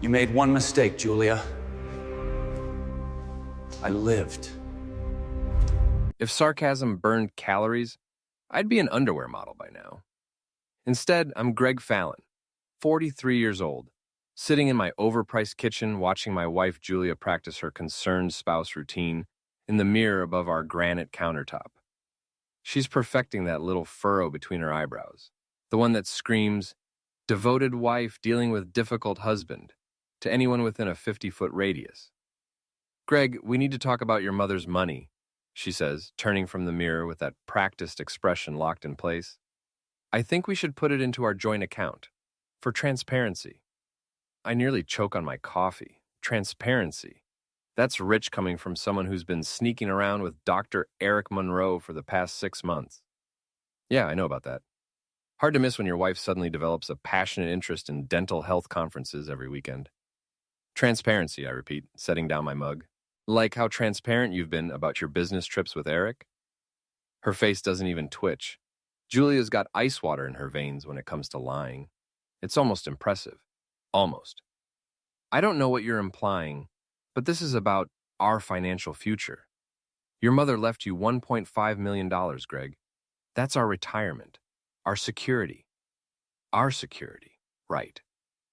You made one mistake, Julia. I lived. If sarcasm burned calories, I'd be an underwear model by now. Instead, I'm Greg Fallon, 43 years old, sitting in my overpriced kitchen watching my wife Julia practice her concerned spouse routine in the mirror above our granite countertop. She's perfecting that little furrow between her eyebrows, the one that screams, "Devoted wife dealing with difficult husband," to anyone within a 50-foot radius. "Greg, we need to talk about your mother's money," she says, turning from the mirror with that practiced expression locked in place. "I think we should put it into our joint account, for transparency." I nearly choke on my coffee. Transparency. That's rich coming from someone who's been sneaking around with Dr. Eric Monroe for the past 6 months. Yeah, I know about that. Hard to miss when your wife suddenly develops a passionate interest in dental health conferences every weekend. Transparency, I repeat, setting down my mug. Like how transparent you've been about your business trips with Eric? Her face doesn't even twitch. Julia's got ice water in her veins when it comes to lying. It's almost impressive. Almost. I don't know what you're implying, but this is about our financial future. Your mother left you $1.5 million, Greg. That's our retirement, our security. Our security, right.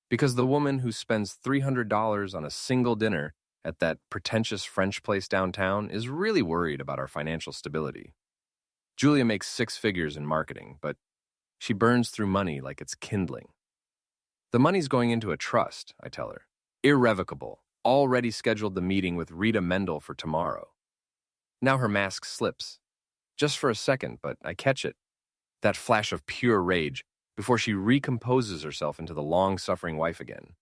Because the woman who spends $300 on a single dinner at that pretentious French place downtown is really worried about our financial stability. Julia makes 6 figures in marketing, but she burns through money like it's kindling. The money's going into a trust, I tell her. Irrevocable. Already scheduled the meeting with Rita Mendel for tomorrow. Now her mask slips. Just for a second, but I catch it. That flash of pure rage before she recomposes herself into the long-suffering wife again.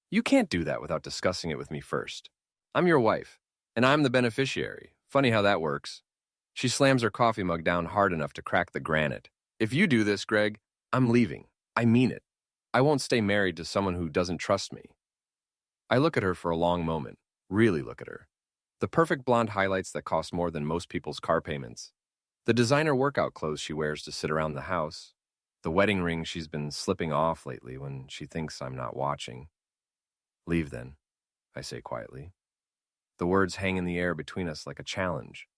You can't do that without discussing it with me first. I'm your wife, and I'm the beneficiary. Funny how that works. She slams her coffee mug down hard enough to crack the granite. If you do this, Greg, I'm leaving. I mean it. I won't stay married to someone who doesn't trust me. I look at her for a long moment, really look at her. The perfect blonde highlights that cost more than most people's car payments. The designer workout clothes she wears to sit around the house. The wedding ring she's been slipping off lately when she thinks I'm not watching. Leave then, I say quietly. The words hang in the air between us like a challenge.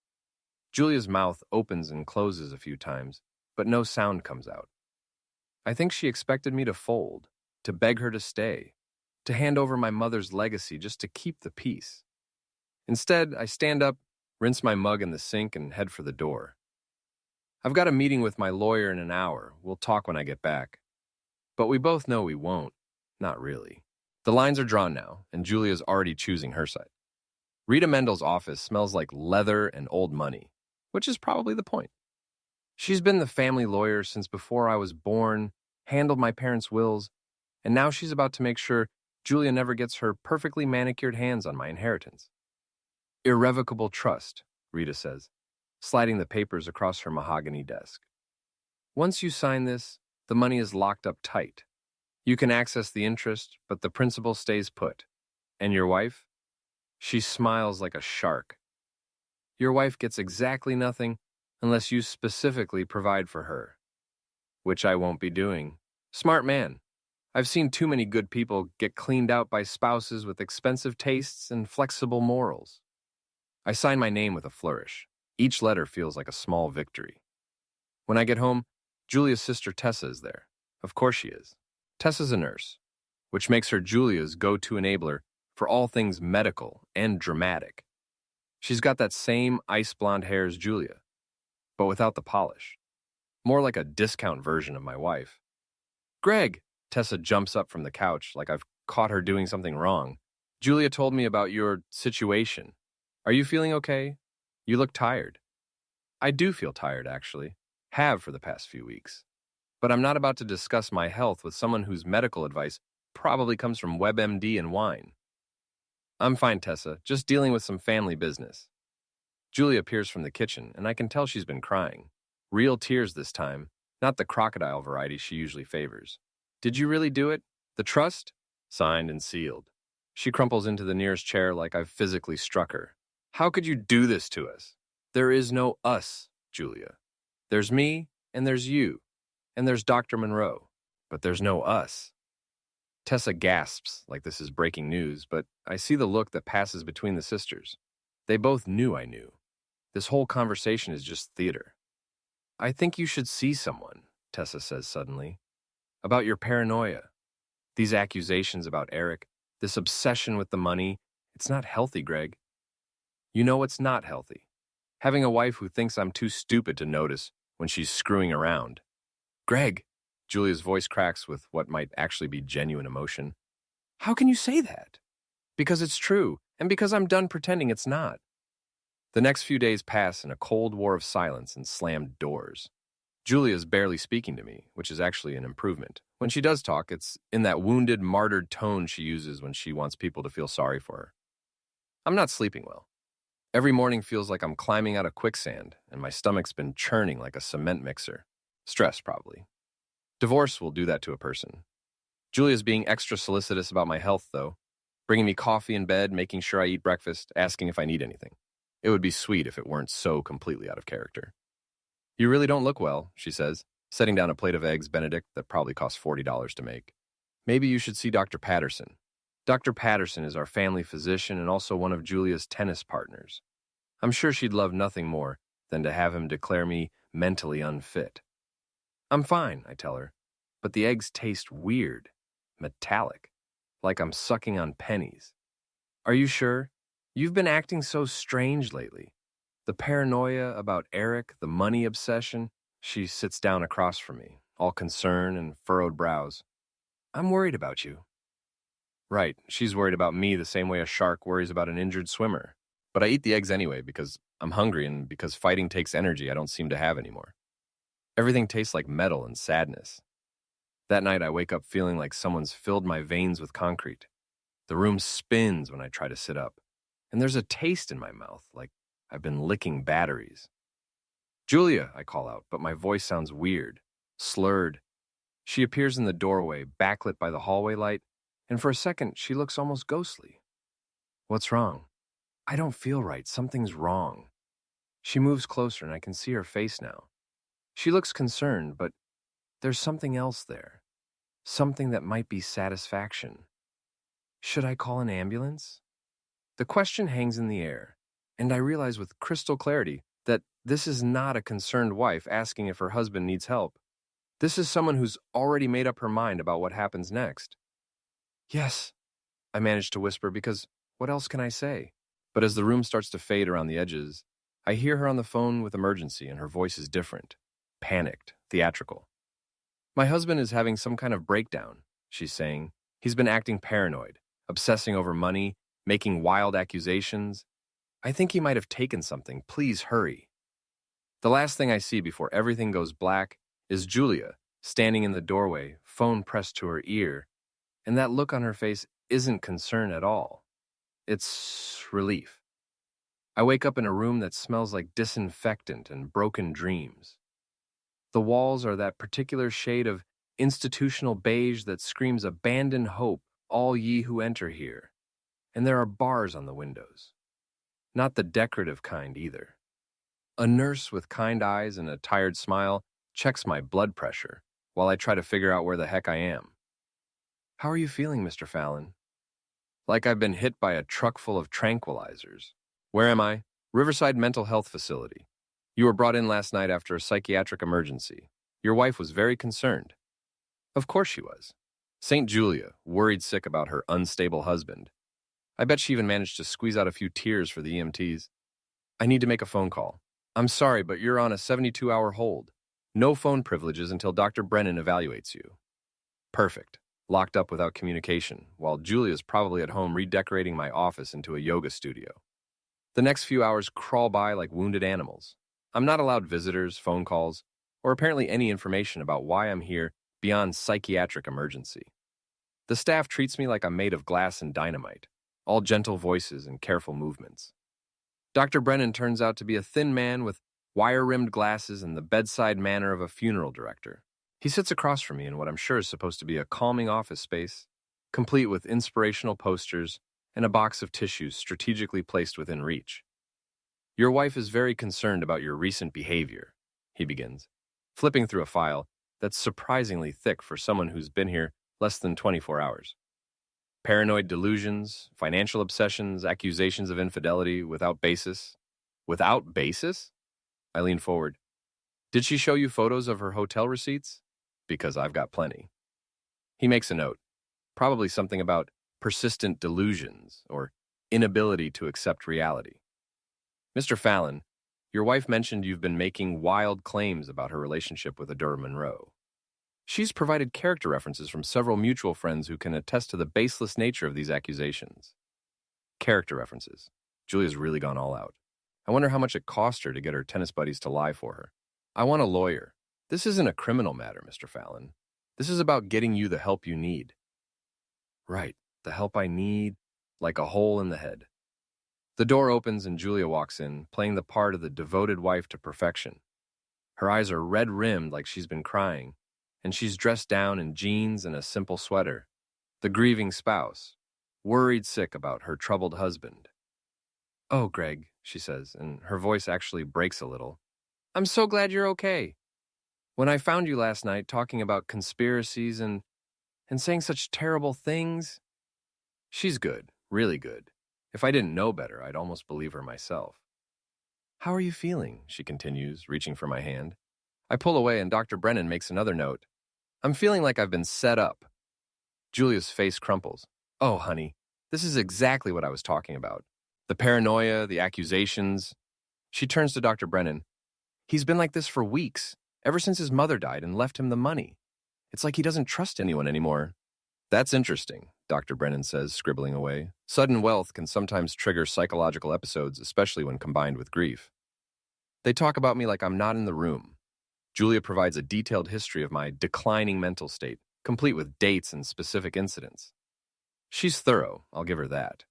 Julia's mouth opens and closes a few times, but no sound comes out. I think she expected me to fold, to beg her to stay, to hand over my mother's legacy just to keep the peace. Instead, I stand up, rinse my mug in the sink, and head for the door. I've got a meeting with my lawyer in an hour. We'll talk when I get back. But we both know we won't. Not really. The lines are drawn now, and Julia's already choosing her side. Rita Mendel's office smells like leather and old money, which is probably the point. She's been the family lawyer since before I was born, handled my parents' wills, and now she's about to make sure Julia never gets her perfectly manicured hands on my inheritance. Irrevocable trust, Rita says, sliding the papers across her mahogany desk. Once you sign this, the money is locked up tight. You can access the interest, but the principal stays put. And your wife? She smiles like a shark. Your wife gets exactly nothing unless you specifically provide for her. Which I won't be doing. Smart man. I've seen too many good people get cleaned out by spouses with expensive tastes and flexible morals. I sign my name with a flourish. Each letter feels like a small victory. When I get home, Julia's sister Tessa is there. Of course she is. Tessa's a nurse, which makes her Julia's go-to enabler for all things medical and dramatic. She's got that same ice blonde hair as Julia, but without the polish. More like a discount version of my wife. Greg, Tessa jumps up from the couch like I've caught her doing something wrong. Julia told me about your situation. Are you feeling okay? You look tired. I do feel tired, actually. Have for the past few weeks. But I'm not about to discuss my health with someone whose medical advice probably comes from WebMD and wine. I'm fine, Tessa, just dealing with some family business. Julia appears from the kitchen, and I can tell she's been crying. Real tears this time, not the crocodile variety she usually favors. Did you really do it? The trust? Signed and sealed. She crumples into the nearest chair like I've physically struck her. How could you do this to us? There is no us, Julia. There's me, and there's you, and there's Dr. Monroe, but there's no us. Tessa gasps like this is breaking news, but I see the look that passes between the sisters. They both knew I knew. This whole conversation is just theater. I think you should see someone, Tessa says suddenly. About your paranoia. These accusations about Eric, this obsession with the money, it's not healthy, Greg. You know what's not healthy? Having a wife who thinks I'm too stupid to notice when she's screwing around. Greg, Julia's voice cracks with what might actually be genuine emotion. How can you say that? Because it's true, and because I'm done pretending it's not. The next few days pass in a cold war of silence and slammed doors. Julia's barely speaking to me, which is actually an improvement. When she does talk, it's in that wounded, martyred tone she uses when she wants people to feel sorry for her. I'm not sleeping well. Every morning feels like I'm climbing out of quicksand, and my stomach's been churning like a cement mixer. Stress, probably. Divorce will do that to a person. Julia's being extra solicitous about my health, though, bringing me coffee in bed, making sure I eat breakfast, asking if I need anything. It would be sweet if it weren't so completely out of character. You really don't look well, she says, setting down a plate of eggs Benedict that probably cost $40 to make. Maybe you should see Dr. Patterson. Dr. Patterson is our family physician and also one of Julia's tennis partners. I'm sure she'd love nothing more than to have him declare me mentally unfit. I'm fine, I tell her, but the eggs taste weird, metallic, like I'm sucking on pennies. Are you sure? You've been acting so strange lately. The paranoia about Eric, the money obsession. She sits down across from me, all concern and furrowed brows. I'm worried about you. Right, she's worried about me the same way a shark worries about an injured swimmer. But I eat the eggs anyway because I'm hungry and because fighting takes energy I don't seem to have anymore. Everything tastes like metal and sadness. That night I wake up feeling like someone's filled my veins with concrete. The room spins when I try to sit up, and there's a taste in my mouth like I've been licking batteries. Julia, I call out, but my voice sounds weird, slurred. She appears in the doorway, backlit by the hallway light, and for a second she looks almost ghostly. What's wrong? I don't feel right. Something's wrong. She moves closer and I can see her face now. She looks concerned, but there's something else there. Something that might be satisfaction. Should I call an ambulance? The question hangs in the air, and I realize with crystal clarity that this is not a concerned wife asking if her husband needs help. This is someone who's already made up her mind about what happens next. Yes, I manage to whisper because what else can I say? But as the room starts to fade around the edges, I hear her on the phone with emergency and her voice is different, panicked, theatrical. My husband is having some kind of breakdown, she's saying. He's been acting paranoid, obsessing over money, making wild accusations. I think he might have taken something. Please hurry. The last thing I see before everything goes black is Julia standing in the doorway, phone pressed to her ear, and that look on her face isn't concern at all. It's relief. I wake up in a room that smells like disinfectant and broken dreams. The walls are that particular shade of institutional beige that screams abandon hope, all ye who enter here. And there are bars on the windows. Not the decorative kind either. A nurse with kind eyes and a tired smile checks my blood pressure while I try to figure out where the heck I am. How are you feeling, Mr. Fallon? Like I've been hit by a truck full of tranquilizers. Where am I? Riverside Mental Health Facility. You were brought in last night after a psychiatric emergency. Your wife was very concerned. Of course she was. St. Julia, worried sick about her unstable husband. I bet she even managed to squeeze out a few tears for the EMTs. I need to make a phone call. I'm sorry, but you're on a 72-hour hold. No phone privileges until Dr. Brennan evaluates you. Perfect. Locked up without communication, while Julia's probably at home redecorating my office into a yoga studio. The next few hours crawl by like wounded animals. I'm not allowed visitors, phone calls, or apparently any information about why I'm here beyond psychiatric emergency. The staff treats me like I'm made of glass and dynamite, all gentle voices and careful movements. Dr. Brennan turns out to be a thin man with wire-rimmed glasses and the bedside manner of a funeral director. He sits across from me in what I'm sure is supposed to be a calming office space, complete with inspirational posters and a box of tissues strategically placed within reach. Your wife is very concerned about your recent behavior, he begins, flipping through a file that's surprisingly thick for someone who's been here Less than 24 hours. Paranoid delusions, financial obsessions, accusations of infidelity without basis. Without basis? I lean forward. Did she show you photos of her hotel receipts? Because I've got plenty. He makes a note. Probably something about persistent delusions or inability to accept reality. Mr. Fallon, your wife mentioned you've been making wild claims about her relationship with Adora Monroe. She's provided character references from several mutual friends who can attest to the baseless nature of these accusations. Character references. Julia's really gone all out. I wonder how much it cost her to get her tennis buddies to lie for her. I want a lawyer. This isn't a criminal matter, Mr. Fallon. This is about getting you the help you need. Right, the help I need, like a hole in the head. The door opens and Julia walks in, playing the part of the devoted wife to perfection. Her eyes are red-rimmed like she's been crying, and she's dressed down in jeans and a simple sweater. The grieving spouse, worried sick about her troubled husband. "Oh, Greg," she says, and her voice actually breaks a little. "I'm so glad you're okay. When I found you last night talking about conspiracies and saying such terrible things..." She's good, really good. If I didn't know better, I'd almost believe her myself. "How are you feeling?" she continues, reaching for my hand. I pull away and Dr. Brennan makes another note. "I'm feeling like I've been set up." Julia's face crumples. "Oh, honey, this is exactly what I was talking about. The paranoia, the accusations." She turns to Dr. Brennan. "He's been like this for weeks, ever since his mother died and left him the money. It's like he doesn't trust anyone anymore." "That's interesting," Dr. Brennan says, scribbling away. Sudden wealth can sometimes trigger psychological episodes, especially when combined with grief. They talk about me like I'm not in the room. Julia provides a detailed history of my declining mental state, complete with dates and specific incidents. She's thorough, I'll give her that.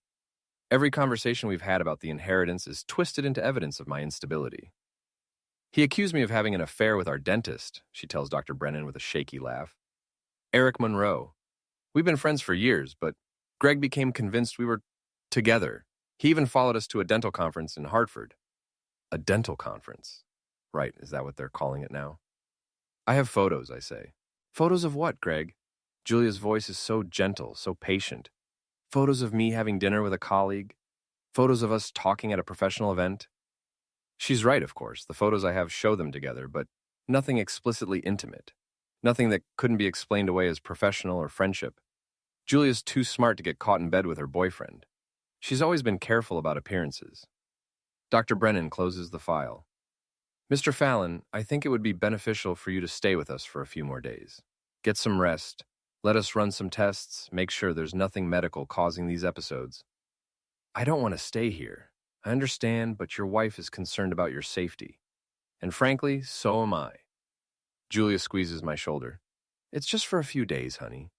Every conversation we've had about the inheritance is twisted into evidence of my instability. "He accused me of having an affair with our dentist," she tells Dr. Brennan with a shaky laugh. "Eric Monroe. We've been friends for years, but Greg became convinced we were together. He even followed us to a dental conference in Hartford." A dental conference. Right, is that what they're calling it now? "I have photos," I say. "Photos of what, Greg?" Julia's voice is so gentle, so patient. "Photos of me having dinner with a colleague. Photos of us talking at a professional event." She's right, of course. The photos I have show them together, but nothing explicitly intimate. Nothing that couldn't be explained away as professional or friendship. Julia's too smart to get caught in bed with her boyfriend. She's always been careful about appearances. Dr. Brennan closes the file. "Mr. Fallon, I think it would be beneficial for you to stay with us for a few more days. Get some rest. Let us run some tests, make sure there's nothing medical causing these episodes." "I don't want to stay here. I understand, but your wife is concerned about your safety. And frankly, so am I." Julia squeezes my shoulder. "It's just for a few days, honey.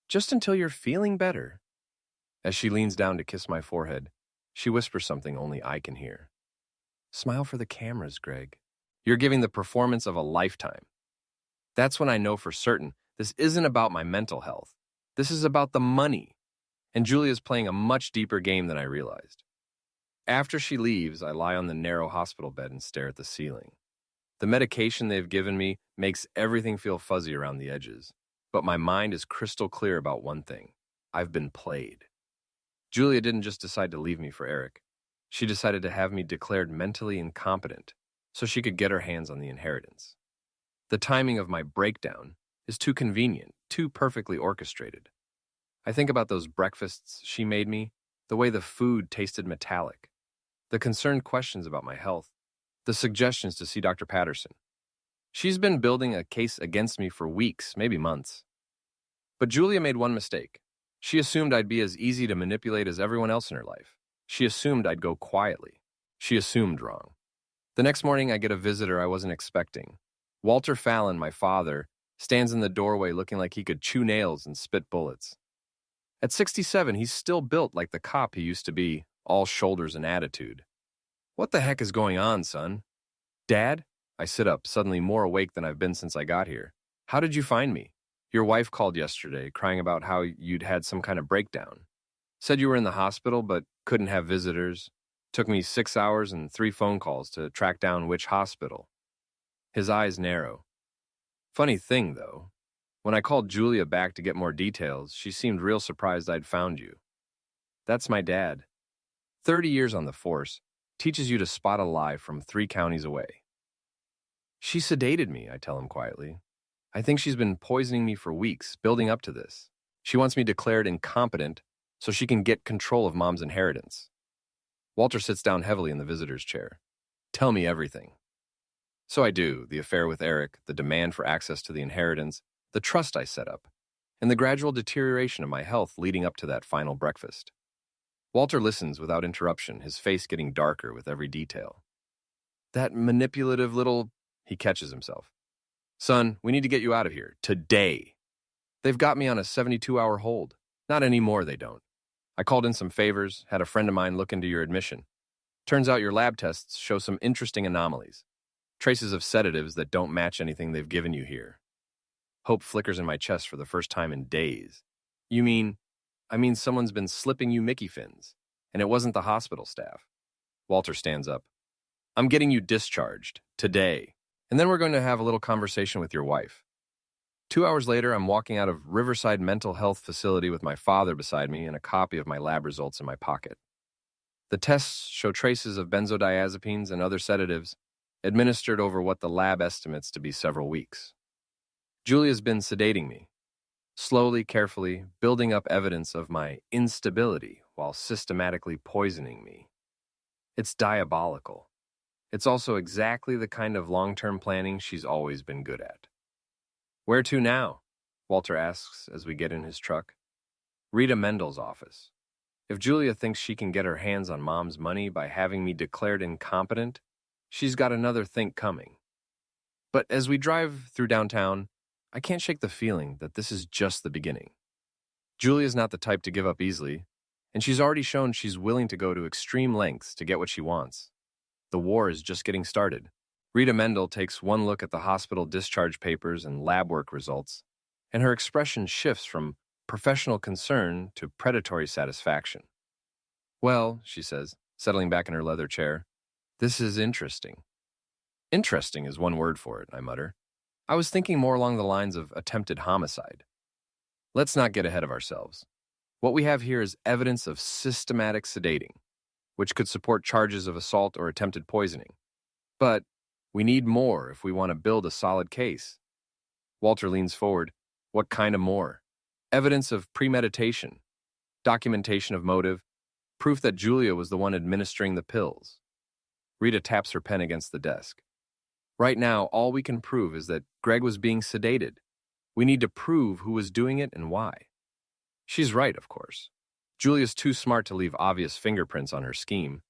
Just until you're feeling better." As she leans down to kiss my forehead, she whispers something only I can hear. "Smile for the cameras, Greg. You're giving the performance of a lifetime." That's when I know for certain this isn't about my mental health. This is about the money. And Julia's playing a much deeper game than I realized. After she leaves, I lie on the narrow hospital bed and stare at the ceiling. The medication they've given me makes everything feel fuzzy around the edges. But my mind is crystal clear about one thing. I've been played. Julia didn't just decide to leave me for Eric. She decided to have me declared mentally incompetent so she could get her hands on the inheritance. The timing of my breakdown is too convenient, too perfectly orchestrated. I think about those breakfasts she made me, the way the food tasted metallic, the concerned questions about my health, the suggestions to see Dr. Patterson. She's been building a case against me for weeks, maybe months. But Julia made one mistake. She assumed I'd be as easy to manipulate as everyone else in her life. She assumed I'd go quietly. She assumed wrong. The next morning, I get a visitor I wasn't expecting. Walter Fallon, my father, stands in the doorway looking like he could chew nails and spit bullets. At 67, he's still built like the cop he used to be, all shoulders and attitude. "What the heck is going on, son?" "Dad?" I sit up, suddenly more awake than I've been since I got here. "How did you find me? Your wife called yesterday, crying about how you'd had some kind of breakdown. Said you were in the hospital, but couldn't have visitors. Took me 6 hours and 3 phone calls to track down which hospital." His eyes narrow. "Funny thing, though. When I called Julia back to get more details, she seemed real surprised I'd found you. That's my dad. 30 years on the force, teaches you to spot a lie from 3 counties away. She sedated me, I tell him quietly. I think she's been poisoning me for weeks, building up to this. She wants me declared incompetent so she can get control of Mom's inheritance. Walter sits down heavily in the visitor's chair. Tell me everything. So I do, the affair with Eric, the demand for access to the inheritance, the trust I set up, and the gradual deterioration of my health leading up to that final breakfast. Walter listens without interruption, his face getting darker with every detail. That manipulative little... He catches himself. Son, we need to get you out of here. Today. They've got me on a 72-hour hold. Not anymore, they don't. I called in some favors, had a friend of mine look into your admission. Turns out your lab tests show some interesting anomalies. Traces of sedatives that don't match anything they've given you here. Hope flickers in my chest for the first time in days. You mean... I mean someone's been slipping you Mickey fins, and it wasn't the hospital staff. Walter stands up. I'm getting you discharged, today, and then we're going to have a little conversation with your wife. 2 hours later, I'm walking out of Riverside Mental Health Facility with my father beside me and a copy of my lab results in my pocket. The tests show traces of benzodiazepines and other sedatives, administered over what the lab estimates to be several weeks. Julia's been sedating me, slowly, carefully, building up evidence of my instability while systematically poisoning me. It's diabolical. It's also exactly the kind of long-term planning she's always been good at. Where to now? Walter asks as we get in his truck. Rita Mendel's office. If Julia thinks she can get her hands on Mom's money by having me declared incompetent, she's got another think coming. But as we drive through downtown, I can't shake the feeling that this is just the beginning. Julia's not the type to give up easily, and she's already shown she's willing to go to extreme lengths to get what she wants. The war is just getting started. Rita Mendel takes one look at the hospital discharge papers and lab work results, and her expression shifts from professional concern to predatory satisfaction. Well, she says, settling back in her leather chair, this is interesting. Interesting is one word for it, I mutter. I was thinking more along the lines of attempted homicide. Let's not get ahead of ourselves. What we have here is evidence of systematic sedating, which could support charges of assault or attempted poisoning. But we need more if we want to build a solid case. Walter leans forward. What kind of more? Evidence of premeditation, documentation of motive, proof that Julia was the one administering the pills. Rita taps her pen against the desk. Right now, all we can prove is that Greg was being sedated. We need to prove who was doing it and why. She's right, of course. Julia's too smart to leave obvious fingerprints on her scheme.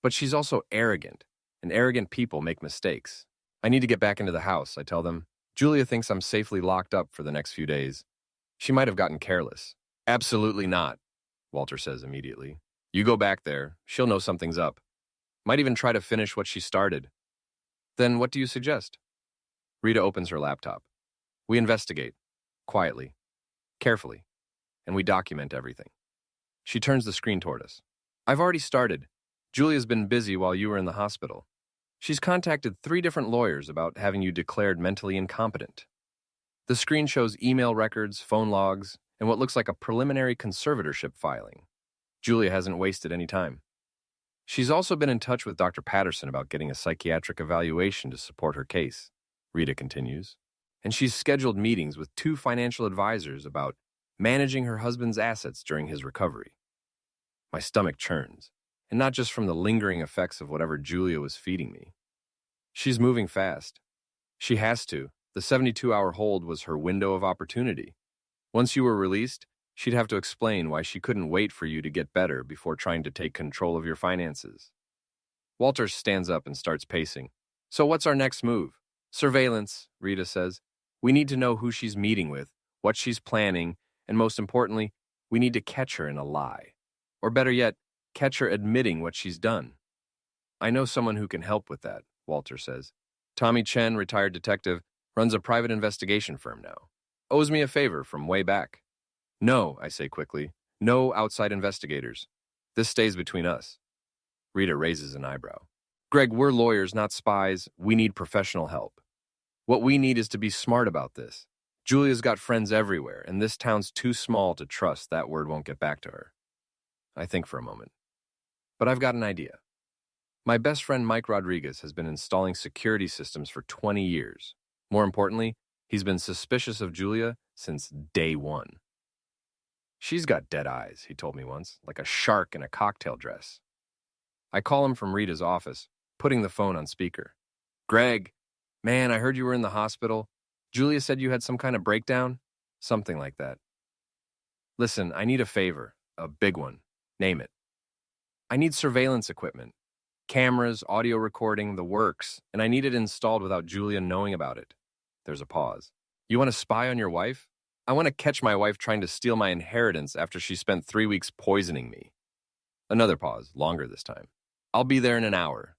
But she's also arrogant, and arrogant people make mistakes. I need to get back into the house, I tell them. Julia thinks I'm safely locked up for the next few days. She might have gotten careless. Absolutely not, Walter says immediately. You go back there, she'll know something's up. Might even try to finish what she started. Then what do you suggest? Rita opens her laptop. We investigate, quietly, carefully, and we document everything. She turns the screen toward us. I've already started. Julia's been busy while you were in the hospital. She's contacted 3 different lawyers about having you declared mentally incompetent. The screen shows email records, phone logs, and what looks like a preliminary conservatorship filing. Julia hasn't wasted any time. She's also been in touch with Dr. Patterson about getting a psychiatric evaluation to support her case, Rita continues. And she's scheduled meetings with 2 financial advisors about managing her husband's assets during his recovery. My stomach churns, and not just from the lingering effects of whatever Julia was feeding me. She's moving fast. She has to. The 72-hour hold was her window of opportunity. Once you were released, she'd have to explain why she couldn't wait for you to get better before trying to take control of your finances. Walter stands up and starts pacing. So what's our next move? Surveillance, Rita says. We need to know who she's meeting with, what she's planning, and most importantly, we need to catch her in a lie. Or better yet, catch her admitting what she's done. I know someone who can help with that, Walter says. Tommy Chen, retired detective, runs a private investigation firm now. Owes me a favor from way back. No, I say quickly. No outside investigators. This stays between us. Rita raises an eyebrow. Greg, we're lawyers, not spies. We need professional help. What we need is to be smart about this. Julia's got friends everywhere, and this town's too small to trust that word won't get back to her. I think for a moment. But I've got an idea. My best friend Mike Rodriguez has been installing security systems for 20 years. More importantly, he's been suspicious of Julia since day one. She's got dead eyes, he told me once, like a shark in a cocktail dress. I call him from Rita's office, putting the phone on speaker. Greg, man, I heard you were in the hospital. Julia said you had some kind of breakdown? Something like that. Listen, I need a favor, a big one. Name it. I need surveillance equipment. Cameras, audio recording, the works, and I need it installed without Julia knowing about it. There's a pause. You want to spy on your wife? I want to catch my wife trying to steal my inheritance after she spent 3 weeks poisoning me. Another pause, longer this time. I'll be there in an hour.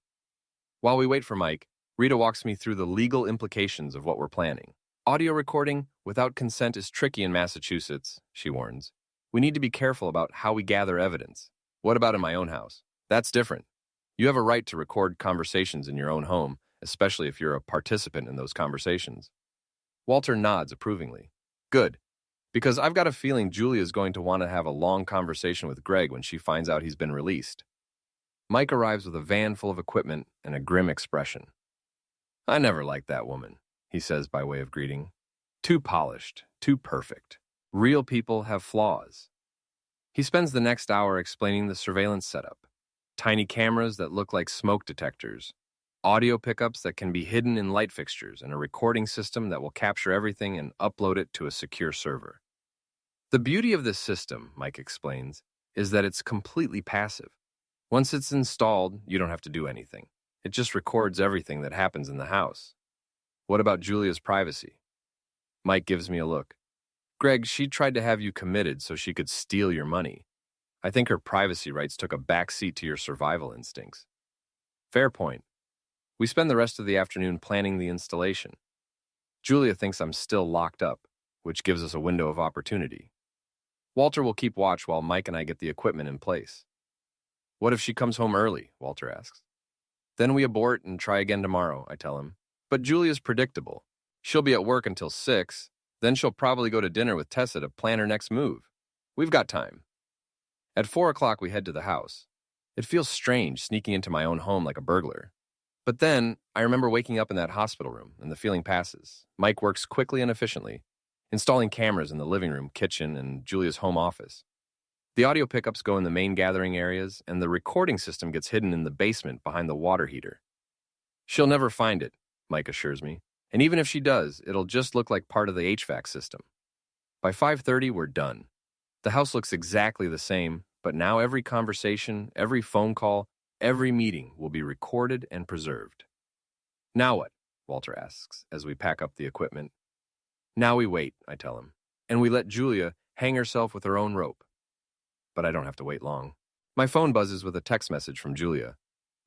While we wait for Mike, Rita walks me through the legal implications of what we're planning. Audio recording without consent is tricky in Massachusetts, she warns. We need to be careful about how we gather evidence. What about in my own house? That's different. You have a right to record conversations in your own home, especially if you're a participant in those conversations. Walter nods approvingly. Good, because I've got a feeling Julia's going to want to have a long conversation with Greg when she finds out he's been released. Mike arrives with a van full of equipment and a grim expression. I never liked that woman, he says by way of greeting. Too polished, too perfect. Real people have flaws. He spends the next hour explaining the surveillance setup. Tiny cameras that look like smoke detectors, audio pickups that can be hidden in light fixtures, and a recording system that will capture everything and upload it to a secure server. The beauty of this system, Mike explains, is that it's completely passive. Once it's installed, you don't have to do anything. It just records everything that happens in the house. What about Julia's privacy? Mike gives me a look. Greg, she tried to have you committed so she could steal your money. I think her privacy rights took a backseat to your survival instincts. Fair point. We spend the rest of the afternoon planning the installation. Julia thinks I'm still locked up, which gives us a window of opportunity. Walter will keep watch while Mike and I get the equipment in place. What if she comes home early? Walter asks. Then we abort and try again tomorrow, I tell him. But Julia's predictable. She'll be at work until 6, then she'll probably go to dinner with Tessa to plan her next move. We've got time. At 4 o'clock, we head to the house. It feels strange sneaking into my own home like a burglar. But then, I remember waking up in that hospital room, and the feeling passes. Mike works quickly and efficiently, installing cameras in the living room, kitchen, and Julia's home office. The audio pickups go in the main gathering areas, and the recording system gets hidden in the basement behind the water heater. She'll never find it, Mike assures me. And even if she does, it'll just look like part of the HVAC system. By 5:30, we're done. The house looks exactly the same, but now every conversation, every phone call, every meeting will be recorded and preserved. Now what? Walter asks as we pack up the equipment. Now we wait, I tell him, and we let Julia hang herself with her own rope. But I don't have to wait long. My phone buzzes with a text message from Julia.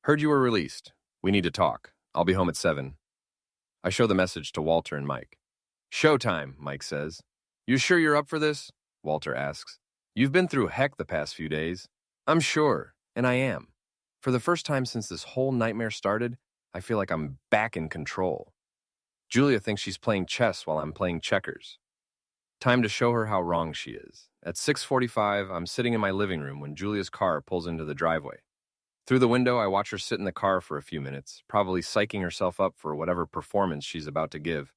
Heard you were released. We need to talk. I'll be home at 7. I show the message to Walter and Mike. Showtime, Mike says. You sure you're up for this? Walter asks. You've been through heck the past few days. I'm sure, and I am. For the first time since this whole nightmare started, I feel like I'm back in control. Julia thinks she's playing chess while I'm playing checkers. Time to show her how wrong she is. At 6:45, I'm sitting in my living room when Julia's car pulls into the driveway. Through the window, I watch her sit in the car for a few minutes, probably psyching herself up for whatever performance she's about to give.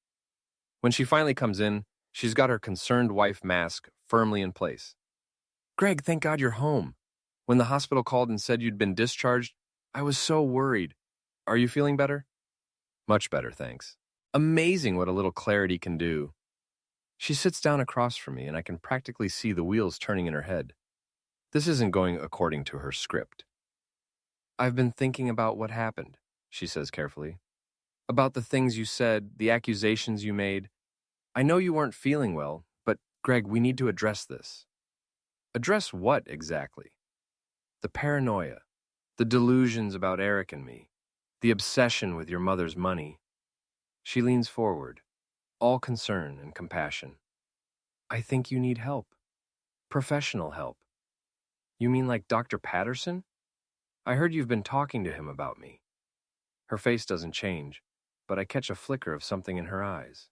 When she finally comes in, she's got her concerned wife mask firmly in place. Greg, thank God you're home. When the hospital called and said you'd been discharged, I was so worried. Are you feeling better? Much better, thanks. Amazing what a little clarity can do. She sits down across from me, and I can practically see the wheels turning in her head. This isn't going according to her script. I've been thinking about what happened, she says carefully. About the things you said, the accusations you made. I know you weren't feeling well, but Greg, we need to address this. Address what exactly? The paranoia, the delusions about Eric and me, the obsession with your mother's money. She leans forward, all concern and compassion. I think you need help. Professional help. You mean like Dr. Patterson? I heard you've been talking to him about me. Her face doesn't change, but I catch a flicker of something in her eyes.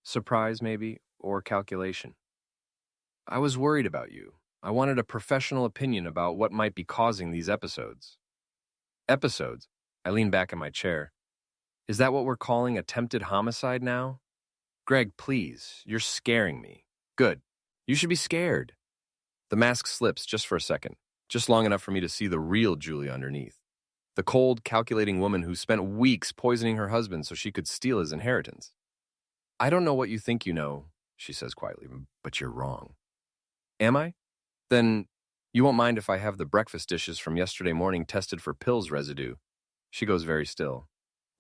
Surprise, maybe, or calculation. I was worried about you. I wanted a professional opinion about what might be causing these episodes. Episodes? I lean back in my chair. Is that what we're calling attempted homicide now? Greg, please, you're scaring me. Good. You should be scared. The mask slips just for a second, just long enough for me to see the real Julia underneath. The cold, calculating woman who spent weeks poisoning her husband so she could steal his inheritance. I don't know what you think you know, she says quietly, but you're wrong. Am I? Then you won't mind if I have the breakfast dishes from yesterday morning tested for pills residue. She goes very still.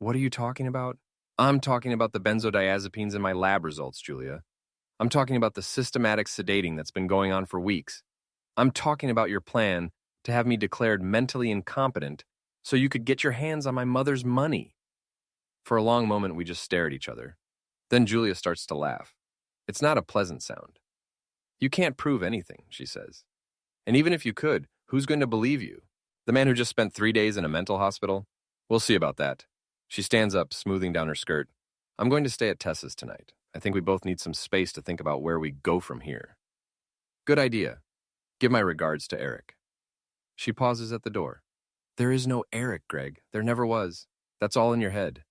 What are you talking about? I'm talking about the benzodiazepines in my lab results, Julia. I'm talking about the systematic sedating that's been going on for weeks. I'm talking about your plan to have me declared mentally incompetent so you could get your hands on my mother's money. For a long moment, we just stare at each other. Then Julia starts to laugh. It's not a pleasant sound. You can't prove anything, she says. And even if you could, who's going to believe you? The man who just spent 3 days in a mental hospital? We'll see about that. She stands up, smoothing down her skirt. I'm going to stay at Tessa's tonight. I think we both need some space to think about where we go from here. Good idea. Give my regards to Eric. She pauses at the door. There is no Eric, Greg. There never was. That's all in your head.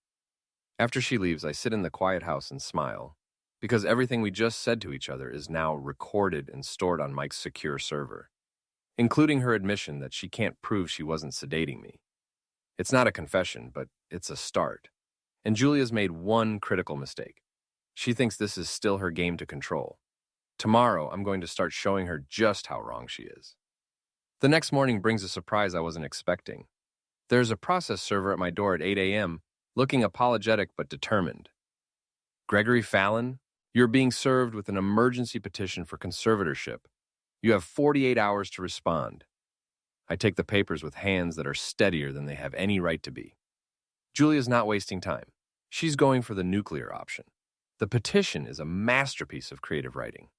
After she leaves, I sit in the quiet house and smile, because everything we just said to each other is now recorded and stored on Mike's secure server, including her admission that she can't prove she wasn't sedating me. It's not a confession, but it's a start. And Julia's made one critical mistake. She thinks this is still her game to control. Tomorrow, I'm going to start showing her just how wrong she is. The next morning brings a surprise I wasn't expecting. There's a process server at my door at 8 a.m., looking apologetic but determined. Gregory Fallon, you're being served with an emergency petition for conservatorship. You have 48 hours to respond. I take the papers with hands that are steadier than they have any right to be. Julia's not wasting time. She's going for the nuclear option. The petition is a masterpiece of creative writing.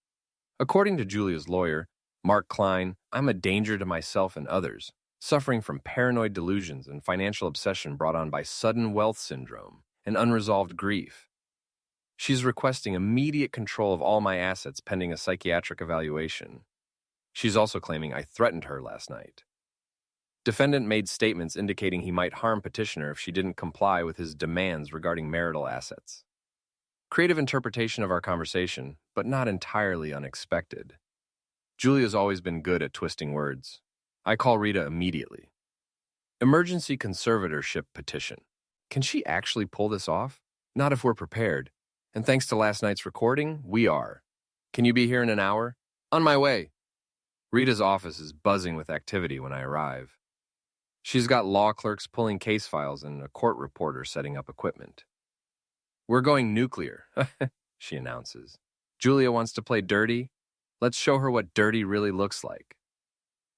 According to Julia's lawyer, Mark Klein, I'm a danger to myself and others, suffering from paranoid delusions and financial obsession brought on by sudden wealth syndrome and unresolved grief. She's requesting immediate control of all my assets pending a psychiatric evaluation. She's also claiming I threatened her last night. Defendant made statements indicating he might harm petitioner if she didn't comply with his demands regarding marital assets. Creative interpretation of our conversation, but not entirely unexpected. Julia's always been good at twisting words. I call Rita immediately. Emergency conservatorship petition. Can she actually pull this off? Not if we're prepared. And thanks to last night's recording, we are. Can you be here in an hour? On my way. Rita's office is buzzing with activity when I arrive. She's got law clerks pulling case files and a court reporter setting up equipment. We're going nuclear, she announces. Julia wants to play dirty. Let's show her what dirty really looks like.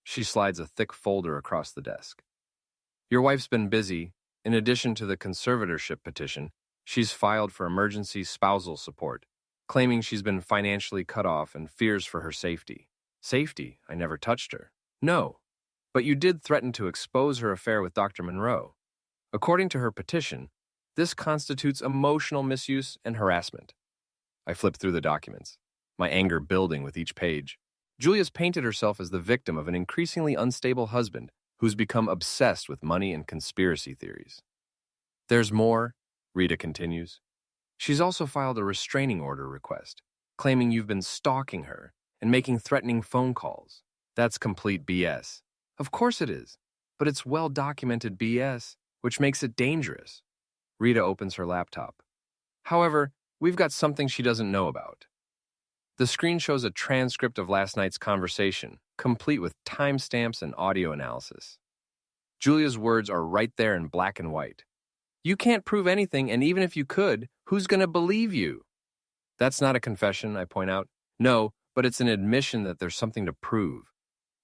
She slides a thick folder across the desk. Your wife's been busy. In addition to the conservatorship petition, she's filed for emergency spousal support, claiming she's been financially cut off and fears for her safety. Safety? I never touched her. No. But you did threaten to expose her affair with Dr. Monroe. According to her petition, this constitutes emotional misuse and harassment. I flip through the documents, my anger building with each page. Julia's painted herself as the victim of an increasingly unstable husband who's become obsessed with money and conspiracy theories. There's more, Rita continues. She's also filed a restraining order request, claiming you've been stalking her and making threatening phone calls. That's complete BS. Of course it is, but it's well-documented BS, which makes it dangerous. Rita opens her laptop. However, we've got something she doesn't know about. The screen shows a transcript of last night's conversation, complete with timestamps and audio analysis. Julia's words are right there in black and white. You can't prove anything, and even if you could, who's going to believe you? That's not a confession, I point out. No, but it's an admission that there's something to prove.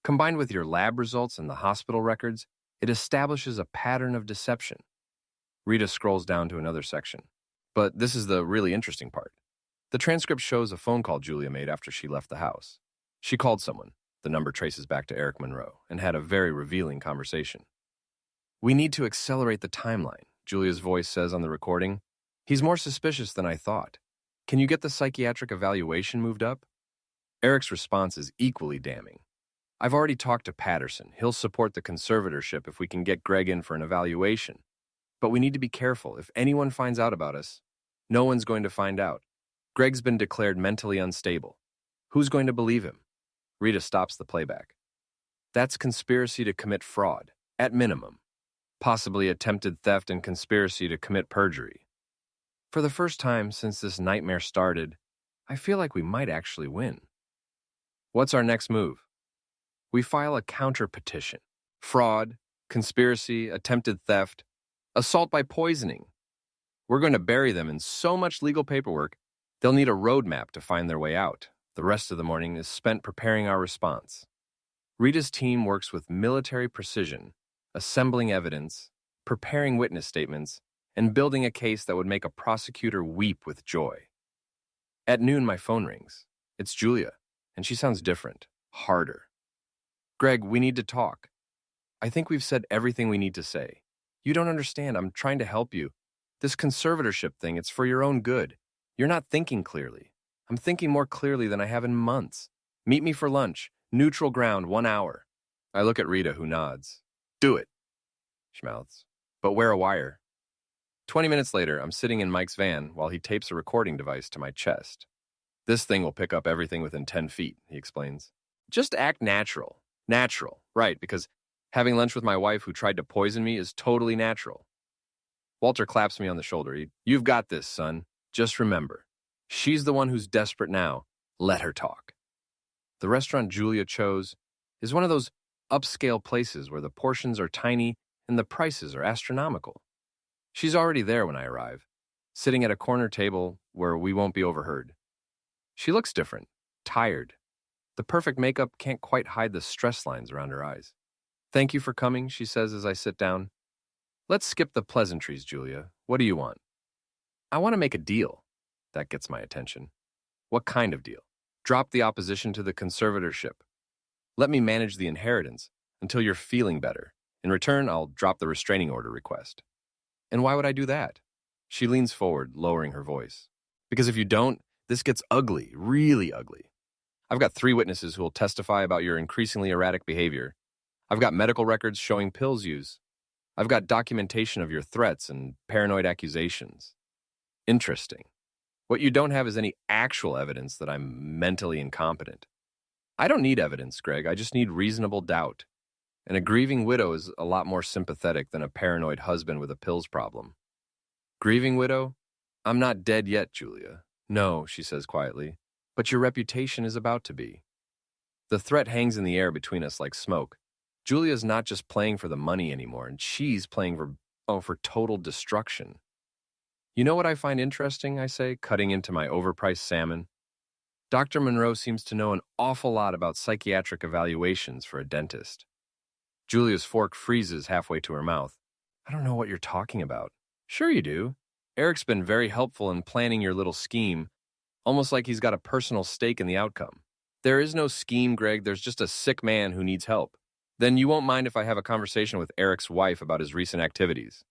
Combined with your lab results and the hospital records, it establishes a pattern of deception. Rita scrolls down to another section. But this is the really interesting part. The transcript shows a phone call Julia made after she left the house. She called someone, the number traces back to Eric Monroe, and had a very revealing conversation. We need to accelerate the timeline, Julia's voice says on the recording. He's more suspicious than I thought. Can you get the psychiatric evaluation moved up? Eric's response is equally damning. I've already talked to Patterson. He'll support the conservatorship if we can get Greg in for an evaluation. But we need to be careful. If anyone finds out about us, no one's going to find out. Greg's been declared mentally unstable. Who's going to believe him? Rita stops the playback. That's conspiracy to commit fraud, at minimum. Possibly attempted theft and conspiracy to commit perjury. For the first time since this nightmare started, I feel like we might actually win. What's our next move? We file a counter petition. Fraud, conspiracy, attempted theft, assault by poisoning. We're going to bury them in so much legal paperwork, they'll need a roadmap to find their way out. The rest of the morning is spent preparing our response. Rita's team works with military precision, assembling evidence, preparing witness statements, and building a case that would make a prosecutor weep with joy. At noon, my phone rings. It's Julia, and she sounds different, harder. Greg, we need to talk. I think we've said everything we need to say. You don't understand. I'm trying to help you. This conservatorship thing, it's for your own good. You're not thinking clearly. I'm thinking more clearly than I have in months. Meet me for lunch. Neutral ground, 1 hour. I look at Rita, who nods. Do it, she mouths. But wear a wire. 20 minutes later, I'm sitting in Mike's van while he tapes a recording device to my chest. This thing will pick up everything within 10 feet, he explains. Just act natural. Natural, right, because having lunch with my wife who tried to poison me is totally natural. Walter claps me on the shoulder. You've got this, son. Just remember, she's the one who's desperate now. Let her talk. The restaurant Julia chose is one of those upscale places where the portions are tiny and the prices are astronomical. She's already there when I arrive, sitting at a corner table where we won't be overheard. She looks different, tired. The perfect makeup can't quite hide the stress lines around her eyes. Thank you for coming, she says as I sit down. Let's skip the pleasantries, Julia. What do you want? I want to make a deal. That gets my attention. What kind of deal? Drop the opposition to the conservatorship. Let me manage the inheritance until you're feeling better. In return, I'll drop the restraining order request. And why would I do that? She leans forward, lowering her voice. Because if you don't, this gets ugly, really ugly. I've got 3 witnesses who will testify about your increasingly erratic behavior. I've got medical records showing pills use. I've got documentation of your threats and paranoid accusations. Interesting. What you don't have is any actual evidence that I'm mentally incompetent. I don't need evidence, Greg. I just need reasonable doubt. And a grieving widow is a lot more sympathetic than a paranoid husband with a pills problem. Grieving widow? I'm not dead yet, Julia. No, she says quietly, but your reputation is about to be. The threat hangs in the air between us like smoke. Julia's not just playing for the money anymore, and she's playing for total destruction. You know what I find interesting, I say, cutting into my overpriced salmon? Dr. Monroe seems to know an awful lot about psychiatric evaluations for a dentist. Julia's fork freezes halfway to her mouth. I don't know what you're talking about. Sure you do. Eric's been very helpful in planning your little scheme, almost like he's got a personal stake in the outcome. There is no scheme, Greg. There's just a sick man who needs help. Then you won't mind if I have a conversation with Eric's wife about his recent activities.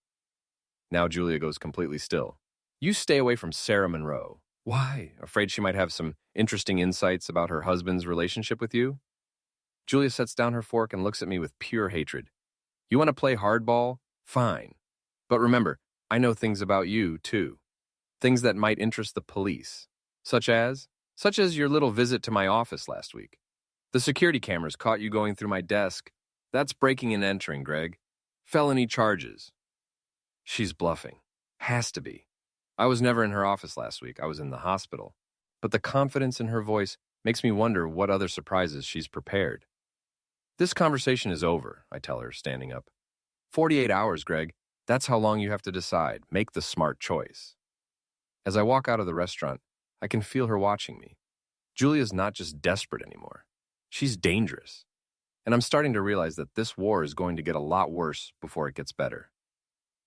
Now Julia goes completely still. You stay away from Sarah Monroe. Why? Afraid she might have some interesting insights about her husband's relationship with you? Julia sets down her fork and looks at me with pure hatred. You want to play hardball? Fine. But remember, I know things about you, too. Things that might interest the police. Such as your little visit to my office last week. The security cameras caught you going through my desk. That's breaking and entering, Greg. Felony charges. She's bluffing. Has to be. I was never in her office last week. I was in the hospital. But the confidence in her voice makes me wonder what other surprises she's prepared. This conversation is over, I tell her, standing up. 48 hours, Greg. That's how long you have to decide. Make the smart choice. As I walk out of the restaurant, I can feel her watching me. Julia's not just desperate anymore. She's dangerous. And I'm starting to realize that this war is going to get a lot worse before it gets better.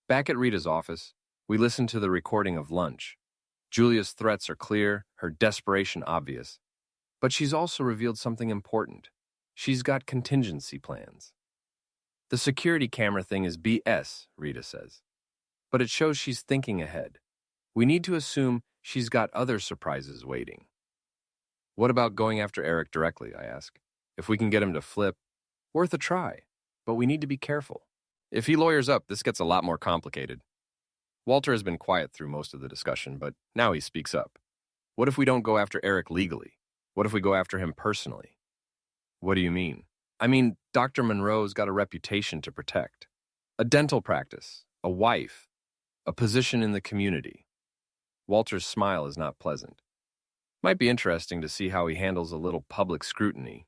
Back at Rita's office, we listen to the recording of lunch. Julia's threats are clear, her desperation obvious. But she's also revealed something important. She's got contingency plans. The security camera thing is BS, Rita says. But it shows she's thinking ahead. We need to assume she's got other surprises waiting. What about going after Eric directly, I ask. If we can get him to flip, worth a try, but we need to be careful. If he lawyers up, this gets a lot more complicated. Walter has been quiet through most of the discussion, but now he speaks up. What if we don't go after Eric legally? What if we go after him personally? What do you mean? I mean, Dr. Monroe's got a reputation to protect. A dental practice, a wife, a position in the community. Walter's smile is not pleasant. Might be interesting to see how he handles a little public scrutiny.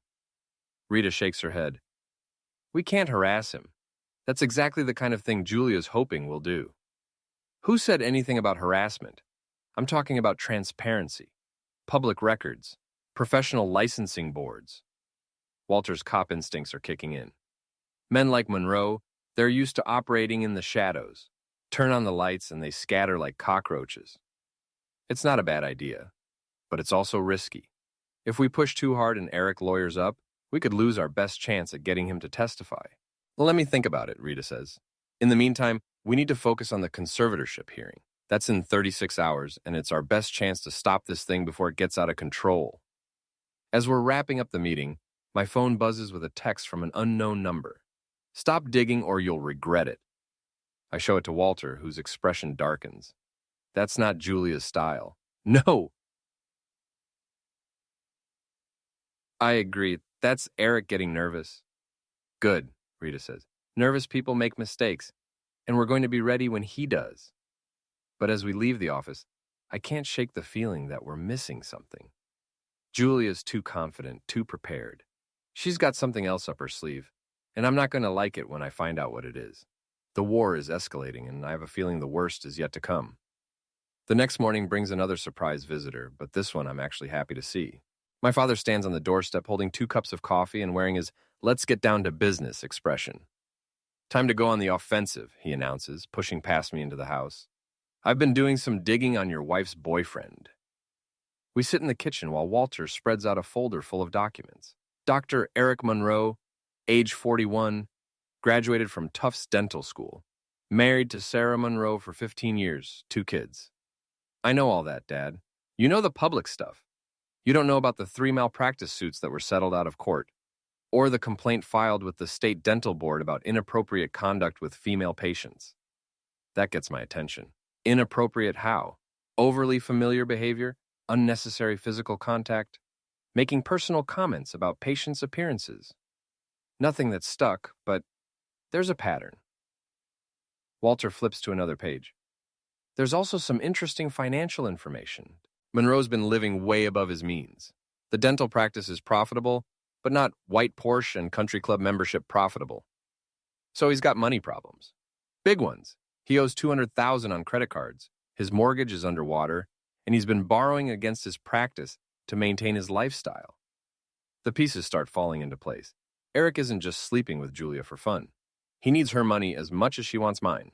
Rita shakes her head. We can't harass him. That's exactly the kind of thing Julia's hoping we'll do. Who said anything about harassment? I'm talking about transparency, public records, professional licensing boards. Walter's cop instincts are kicking in. Men like Monroe, they're used to operating in the shadows. Turn on the lights and they scatter like cockroaches. It's not a bad idea, but it's also risky. If we push too hard and Eric lawyers up, we could lose our best chance at getting him to testify. Well, let me think about it, Rita says. In the meantime, we need to focus on the conservatorship hearing. That's in 36 hours, and it's our best chance to stop this thing before it gets out of control. As we're wrapping up the meeting, my phone buzzes with a text from an unknown number. Stop digging or you'll regret it. I show it to Walter, whose expression darkens. That's not Julia's style. No! I agree. That's Eric getting nervous. Good, Rita says. Nervous people make mistakes, and we're going to be ready when he does. But as we leave the office, I can't shake the feeling that we're missing something. Julia's too confident, too prepared. She's got something else up her sleeve, and I'm not going to like it when I find out what it is. The war is escalating, and I have a feeling the worst is yet to come. The next morning brings another surprise visitor, but this one I'm actually happy to see. My father stands on the doorstep holding 2 cups of coffee and wearing his "let's get down to business" expression. Time to go on the offensive, he announces, pushing past me into the house. I've been doing some digging on your wife's boyfriend. We sit in the kitchen while Walter spreads out a folder full of documents. Dr. Eric Monroe, age 41, graduated from Tufts Dental School, married to Sarah Monroe for 15 years, 2 kids. I know all that, Dad. You know the public stuff. You don't know about the 3 malpractice suits that were settled out of court, or the complaint filed with the state dental board about inappropriate conduct with female patients. That gets my attention. Inappropriate how? Overly familiar behavior? Unnecessary physical contact? Making personal comments about patients' appearances? Nothing that stuck, but there's a pattern. Walter flips to another page. There's also some interesting financial information. Monroe's been living way above his means. The dental practice is profitable, but not white Porsche and country club membership profitable. So he's got money problems. Big ones. He owes $200,000 on credit cards. His mortgage is underwater, and he's been borrowing against his practice to maintain his lifestyle. The pieces start falling into place. Eric isn't just sleeping with Julia for fun. He needs her money as much as she wants mine.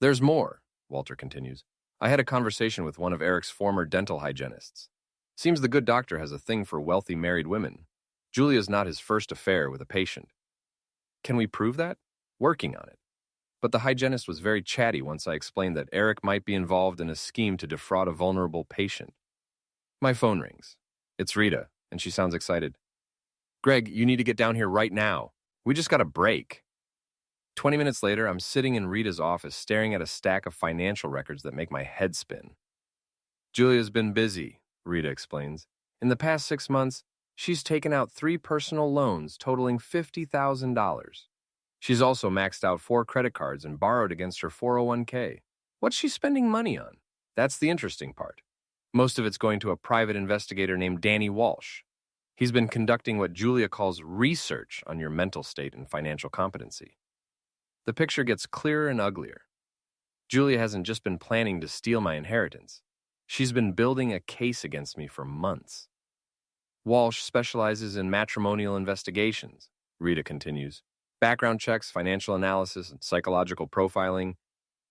There's more, Walter continues. I had a conversation with one of Eric's former dental hygienists. Seems the good doctor has a thing for wealthy married women. Julia's not his first affair with a patient. Can we prove that? Working on it. But the hygienist was very chatty once I explained that Eric might be involved in a scheme to defraud a vulnerable patient. My phone rings. It's Rita, and she sounds excited. Greg, you need to get down here right now. We just got a break. 20 minutes later, I'm sitting in Rita's office staring at a stack of financial records that make my head spin. Julia's been busy, Rita explains. In the past 6 months, she's taken out 3 personal loans totaling $50,000. She's also maxed out 4 credit cards and borrowed against her 401k. What's she spending money on? That's the interesting part. Most of it's going to a private investigator named Danny Walsh. He's been conducting what Julia calls research on your mental state and financial competency. The picture gets clearer and uglier. Julia hasn't just been planning to steal my inheritance. She's been building a case against me for months. Walsh specializes in matrimonial investigations, Rita continues. Background checks, financial analysis, and psychological profiling.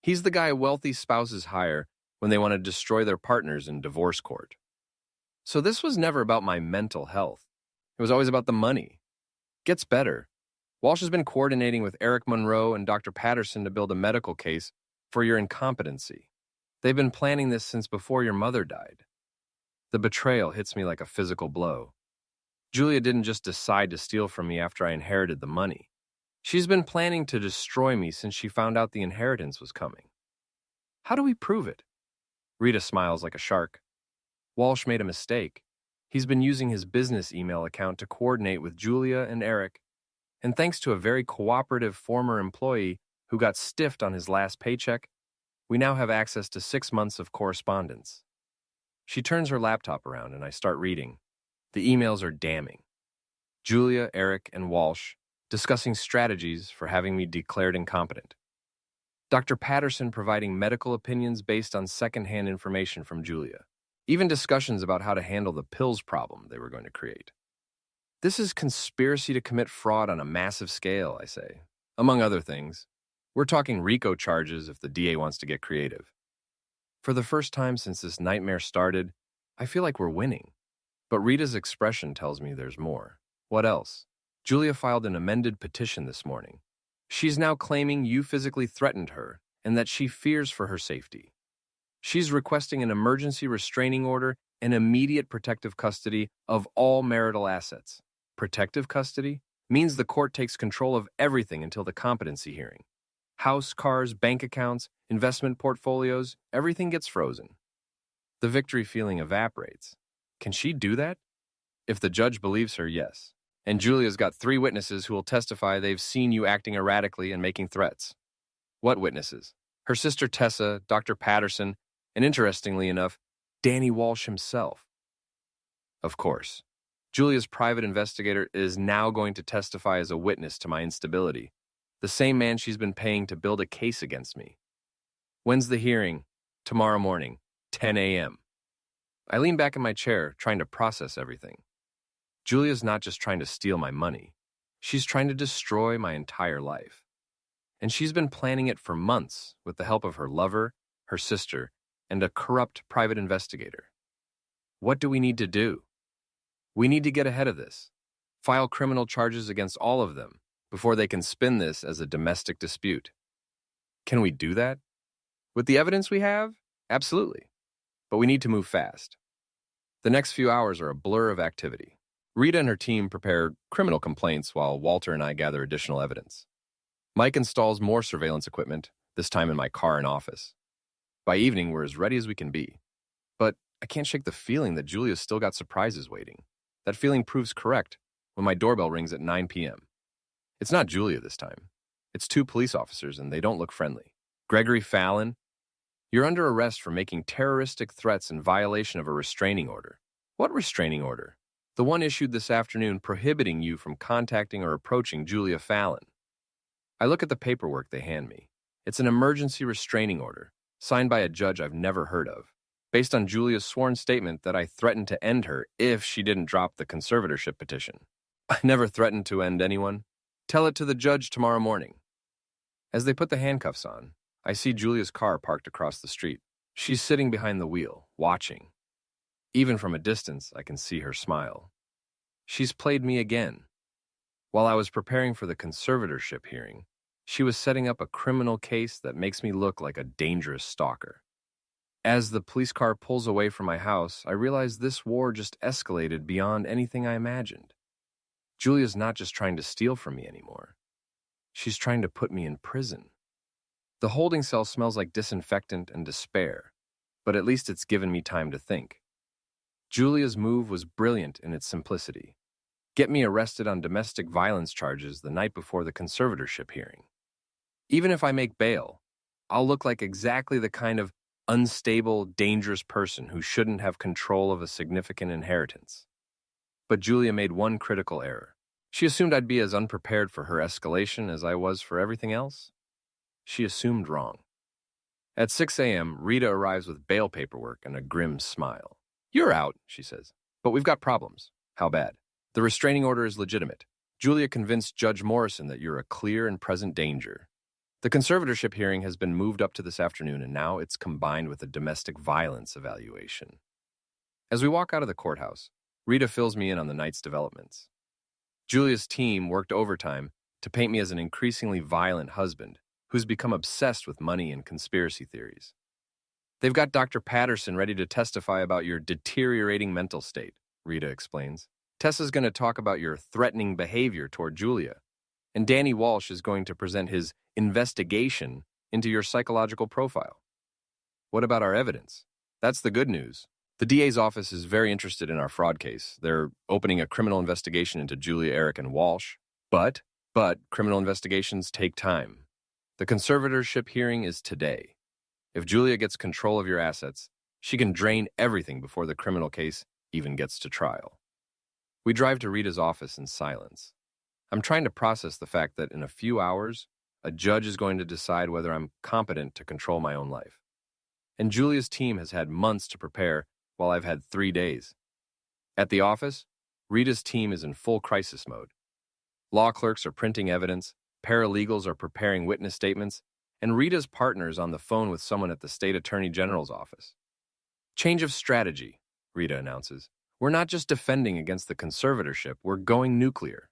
He's the guy wealthy spouses hire when they want to destroy their partners in divorce court. So this was never about my mental health. It was always about the money. Gets better. Walsh has been coordinating with Eric Monroe and Dr. Patterson to build a medical case for your incompetency. They've been planning this since before your mother died. The betrayal hits me like a physical blow. Julia didn't just decide to steal from me after I inherited the money. She's been planning to destroy me since she found out the inheritance was coming. How do we prove it? Rita smiles like a shark. Walsh made a mistake. He's been using his business email account to coordinate with Julia and Eric, and thanks to a very cooperative former employee who got stiffed on his last paycheck, we now have access to 6 months of correspondence. She turns her laptop around and I start reading. The emails are damning. Julia, Eric, and Walsh discussing strategies for having me declared incompetent. Dr. Patterson providing medical opinions based on secondhand information from Julia. Even discussions about how to handle the pills problem they were going to create. This is conspiracy to commit fraud on a massive scale, I say. Among other things, we're talking RICO charges if the DA wants to get creative. For the first time since this nightmare started, I feel like we're winning. But Rita's expression tells me there's more. What else? Julia filed an amended petition this morning. She's now claiming you physically threatened her and that she fears for her safety. She's requesting an emergency restraining order and immediate protective custody of all marital assets. Protective custody means the court takes control of everything until the competency hearing. House, cars, bank accounts, investment portfolios, everything gets frozen. The victory feeling evaporates. Can she do that? If the judge believes her, yes. And Julia's got 3 witnesses who will testify they've seen you acting erratically and making threats. What witnesses? Her sister Tessa, Dr. Patterson, and interestingly enough, Danny Walsh himself. Of course. Julia's private investigator is now going to testify as a witness to my instability, the same man she's been paying to build a case against me. When's the hearing? Tomorrow morning, 10 a.m. I lean back in my chair, trying to process everything. Julia's not just trying to steal my money. She's trying to destroy my entire life. And she's been planning it for months with the help of her lover, her sister, and a corrupt private investigator. What do we need to do? We need to get ahead of this. File criminal charges against all of them before they can spin this as a domestic dispute. Can we do that? With the evidence we have? Absolutely. But we need to move fast. The next few hours are a blur of activity. Rita and her team prepare criminal complaints while Walter and I gather additional evidence. Mike installs more surveillance equipment, this time in my car and office. By evening, we're as ready as we can be. But I can't shake the feeling that Julia's still got surprises waiting. That feeling proves correct when my doorbell rings at 9 p.m. It's not Julia this time. It's 2 police officers, and they don't look friendly. Gregory Fallon, you're under arrest for making terroristic threats in violation of a restraining order. What restraining order? The one issued this afternoon prohibiting you from contacting or approaching Julia Fallon. I look at the paperwork they hand me. It's an emergency restraining order, signed by a judge I've never heard of, based on Julia's sworn statement that I threatened to end her if she didn't drop the conservatorship petition. I never threatened to end anyone. Tell it to the judge tomorrow morning. As they put the handcuffs on, I see Julia's car parked across the street. She's sitting behind the wheel, watching. Even from a distance, I can see her smile. She's played me again. While I was preparing for the conservatorship hearing, she was setting up a criminal case that makes me look like a dangerous stalker. As the police car pulls away from my house, I realize this war just escalated beyond anything I imagined. Julia's not just trying to steal from me anymore. She's trying to put me in prison. The holding cell smells like disinfectant and despair, but at least it's given me time to think. Julia's move was brilliant in its simplicity. Get me arrested on domestic violence charges the night before the conservatorship hearing. Even if I make bail, I'll look like exactly the kind of unstable, dangerous person who shouldn't have control of a significant inheritance. But Julia made one critical error. She assumed I'd be as unprepared for her escalation as I was for everything else. She assumed wrong. At 6 a.m., Rita arrives with bail paperwork and a grim smile. You're out, she says, but we've got problems. How bad? The restraining order is legitimate. Julia convinced Judge Morrison that you're a clear and present danger. The conservatorship hearing has been moved up to this afternoon, and now it's combined with a domestic violence evaluation. As we walk out of the courthouse, Rita fills me in on the night's developments. Julia's team worked overtime to paint me as an increasingly violent husband who's become obsessed with money and conspiracy theories. They've got Dr. Patterson ready to testify about your deteriorating mental state, Rita explains. Tessa's going to talk about your threatening behavior toward Julia. And Danny Walsh is going to present his investigation into your psychological profile. What about our evidence? That's the good news. The DA's office is very interested in our fraud case. They're opening a criminal investigation into Julia, Eric, and Walsh. But criminal investigations take time. The conservatorship hearing is today. If Julia gets control of your assets, she can drain everything before the criminal case even gets to trial. We drive to Rita's office in silence. I'm trying to process the fact that in a few hours, a judge is going to decide whether I'm competent to control my own life. And Julia's team has had months to prepare while I've had 3 days. At the office, Rita's team is in full crisis mode. Law clerks are printing evidence, paralegals are preparing witness statements, and Rita's partner is on the phone with someone at the state attorney general's office. Change of strategy, Rita announces. We're not just defending against the conservatorship, we're going nuclear.